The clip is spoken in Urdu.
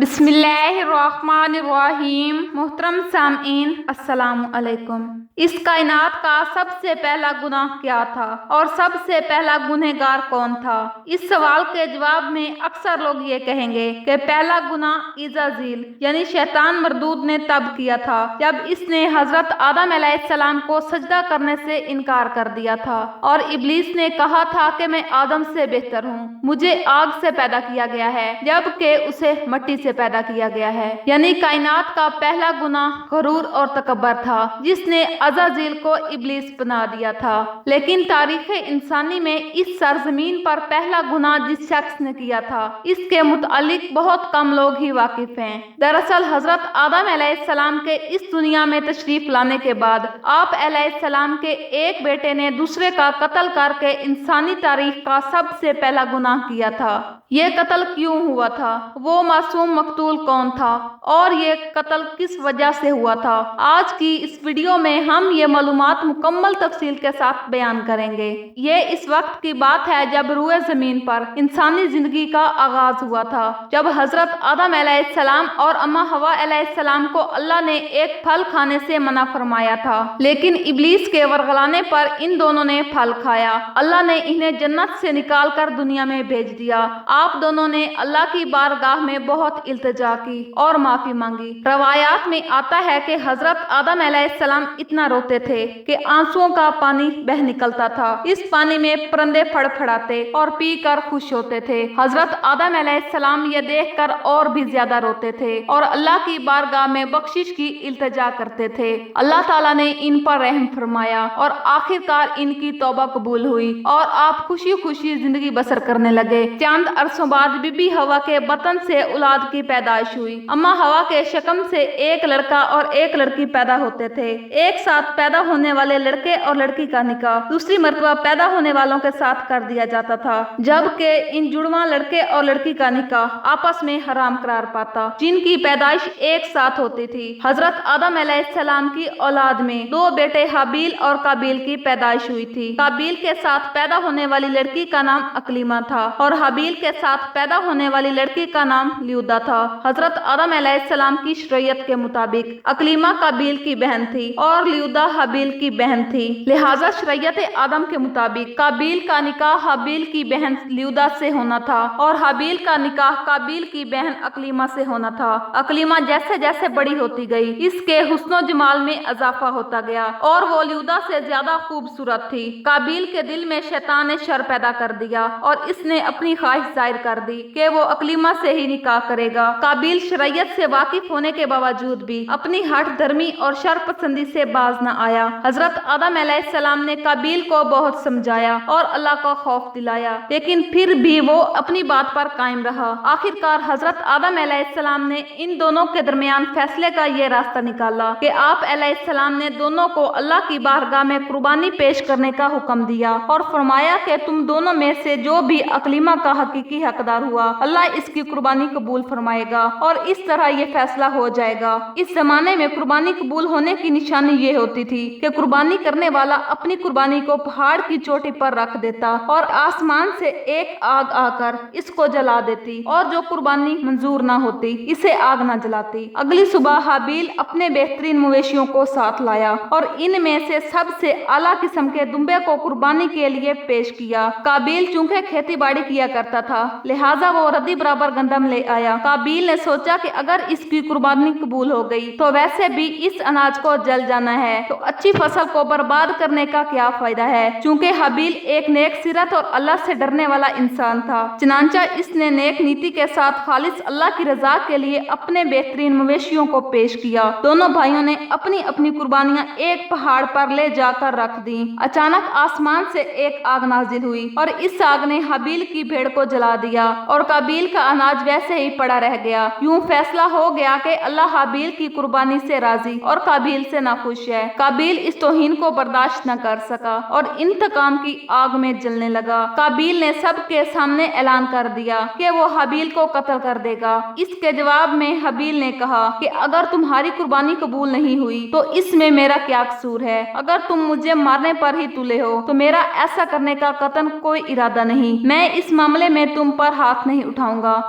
بسم اللہ الرحمن الرحیم۔ محترم سامعین، السلام علیکم۔ اس کائنات کا سب سے پہلا گناہ کیا تھا اور سب سے پہلا گنہگار کون تھا؟ اس سوال کے جواب میں اکثر لوگ یہ کہیں گے کہ پہلا گناہ عزازیل یعنی شیطان مردود نے تب کیا تھا جب اس نے حضرت آدم علیہ السلام کو سجدہ کرنے سے انکار کر دیا تھا اور ابلیس نے کہا تھا کہ میں آدم سے بہتر ہوں، مجھے آگ سے پیدا کیا گیا ہے جبکہ اسے مٹی سے پیدا کیا گیا ہے۔ یعنی کائنات کا پہلا گناہ غرور اور تکبر تھا جس نے عزازیل کو ابلیس بنا دیا تھا۔ لیکن تاریخ انسانی میں اس سرزمین پر پہلا گناہ جس شخص نے کیا تھا اس کے متعلق بہت کم لوگ ہی واقف ہیں۔ دراصل حضرت آدم علیہ السلام کے اس دنیا میں تشریف لانے کے بعد آپ علیہ السلام کے ایک بیٹے نے دوسرے کا قتل کر کے انسانی تاریخ کا سب سے پہلا گناہ کیا تھا۔ یہ قتل کیوں ہوا تھا؟ وہ معصوم مقتول کون تھا اور یہ قتل کس وجہ سے ہوا تھا؟ آج کی اس ویڈیو میں ہم یہ معلومات مکمل تفصیل کے ساتھ بیان کریں گے۔ یہ اس وقت کی بات ہے جب روئے زمین پر انسانی زندگی کا آغاز ہوا تھا، جب حضرت آدم علیہ السلام اور اماں حوا علیہ السلام کو اللہ نے ایک پھل کھانے سے منع فرمایا تھا، لیکن ابلیس کے ورغلانے پر ان دونوں نے پھل کھایا۔ اللہ نے انہیں جنت سے نکال کر دنیا میں بھیج دیا۔ آپ دونوں نے اللہ کی بارگاہ میں بہت التجا کی اور معافی مانگی۔ روایات میں آتا ہے کہ حضرت آدم علیہ السلام اتنا روتے تھے کہ آنسوؤں کا پانی بہہ نکلتا تھا۔ اس پانی میں پرندے پھڑ پھڑاتے اور پی کر خوش ہوتے تھے۔ حضرت آدم علیہ السلام یہ دیکھ کر اور بھی زیادہ روتے تھے اور اللہ کی بارگاہ میں بخشش کی التجا کرتے تھے۔ اللہ تعالیٰ نے ان پر رحم فرمایا اور آخر کار ان کی توبہ قبول ہوئی اور آپ خوشی خوشی زندگی بسر کرنے لگے۔ چند عرصوں بعد بی بی حوا کے بطن سے اولاد کی پیدائش ہوئی۔ اماں حوا کے شکم سے ایک لڑکا اور ایک لڑکی پیدا ہوتے تھے۔ ایک ساتھ پیدا ہونے والے لڑکے اور لڑکی کا نکاح دوسری مرتبہ پیدا ہونے والوں کے ساتھ کر دیا جاتا تھا، جبکہ ان جڑواں لڑکے اور لڑکی کا نکاح آپس میں حرام قرار پاتا جن کی پیدائش ایک ساتھ ہوتی تھی۔ حضرت آدم علیہ السلام کی اولاد میں دو بیٹے حابیل اور قابیل کی پیدائش ہوئی تھی۔ قابیل کے ساتھ پیدا ہونے والی لڑکی کا نام اکلیمہ تھا اور حابیل کے ساتھ پیدا ہونے والی لڑکی کا نام لیودا تھا۔ حضرت آدم علیہ السلام کی شریعت کے مطابق اکلیمہ قابیل کی بہن تھی اور لیودا حابیل کی بہن تھی، لہٰذا شریعت آدم کے مطابق قابیل کا نکاح حابیل کی بہن لیودا سے ہونا تھا اور حابیل کا نکاح قابیل کی بہن اکلیمہ سے ہونا تھا۔ اکلیمہ جیسے جیسے بڑی ہوتی گئی اس کے حسن و جمال میں اضافہ ہوتا گیا اور وہ لیودا سے زیادہ خوبصورت تھی۔ قابیل کے دل میں شیطان نے شر پیدا کر دیا اور اس نے اپنی خواہش ظاہر کر دی کہ وہ اکلیمہ سے ہی نکاح کرے گا۔ قابیل شریعت سے واقف ہونے کے باوجود بھی اپنی ہٹ دھرمی اور شر پسندی سے باز نہ آیا۔ حضرت آدم علیہ السلام نے قابیل کو بہت سمجھایا اور اللہ کا خوف دلایا، لیکن پھر بھی وہ اپنی بات پر قائم رہا۔ آخر کار حضرت آدم علیہ السلام نے ان دونوں کے درمیان فیصلے کا یہ راستہ نکالا کہ آپ علیہ السلام نے دونوں کو اللہ کی بارگاہ میں قربانی پیش کرنے کا حکم دیا اور فرمایا کہ تم دونوں میں سے جو بھی اکلیمہ کا حقیقی حقدار ہوا اللہ اس کی قربانی قبول فرمائے گا اور اس طرح یہ فیصلہ ہو جائے گا۔ اس زمانے میں قربانی قبول ہونے کی نشانی یہ ہوتی تھی کہ قربانی کرنے والا اپنی قربانی کو پہاڑ کی چوٹی پر رکھ دیتا اور آسمان سے ایک آگ آ کر اس کو جلا دیتی اور جو قربانی منظور نہ ہوتی اسے آگ نہ جلاتی۔ اگلی صبح حابیل اپنے بہترین مویشیوں کو ساتھ لایا اور ان میں سے سب سے اعلیٰ قسم کے دمبے کو قربانی کے لیے پیش کیا۔ قابیل چونکہ کھیتی باڑی کیا کرتا تھا لہٰذا وہ ردی برابر گندم لے آیا۔ قابیل نے سوچا کہ اگر اس کی قربانی قبول ہو گئی تو ویسے بھی اس اناج کو جل جانا ہے تو اچھی فصل کو برباد کرنے کا کیا فائدہ ہے، چونکہ حابیل ایک نیک سیرت اور اللہ سے ڈرنے والا انسان تھا۔ چنانچہ اس نے نیک نیتی کے ساتھ خالص اللہ کی رضا کے لیے اپنے بہترین مویشیوں کو پیش کیا۔ دونوں بھائیوں نے اپنی اپنی قربانیاں ایک پہاڑ پر لے جا کر رکھ دیں۔ اچانک آسمان سے ایک آگ نازل ہوئی اور اس آگ نے حابیل کی بھیڑ کو جلا دیا اور قابیل کا اناج ویسے ہی پڑا رہ گیا۔ یوں فیصلہ ہو گیا کہ اللہ حابیل کی قربانی سے راضی اور قابیل سے ناخوش ہے۔ قابیل اس توہین کو برداشت نہ کر سکا اور انتقام کی آگ میں جلنے لگا۔ قابیل نے سب کے سامنے اعلان کر دیا کہ وہ حابیل کو قتل کر دے گا۔ اس کے جواب میں حابیل نے کہا کہ اگر تمہاری قربانی قبول نہیں ہوئی تو اس میں میرا کیا قصور ہے؟ اگر تم مجھے مارنے پر ہی تلے ہو تو میرا ایسا کرنے کا قطعاً کوئی ارادہ نہیں۔ میں اس معاملے میں تم پر ہاتھ نہیں اٹھاؤں گا۔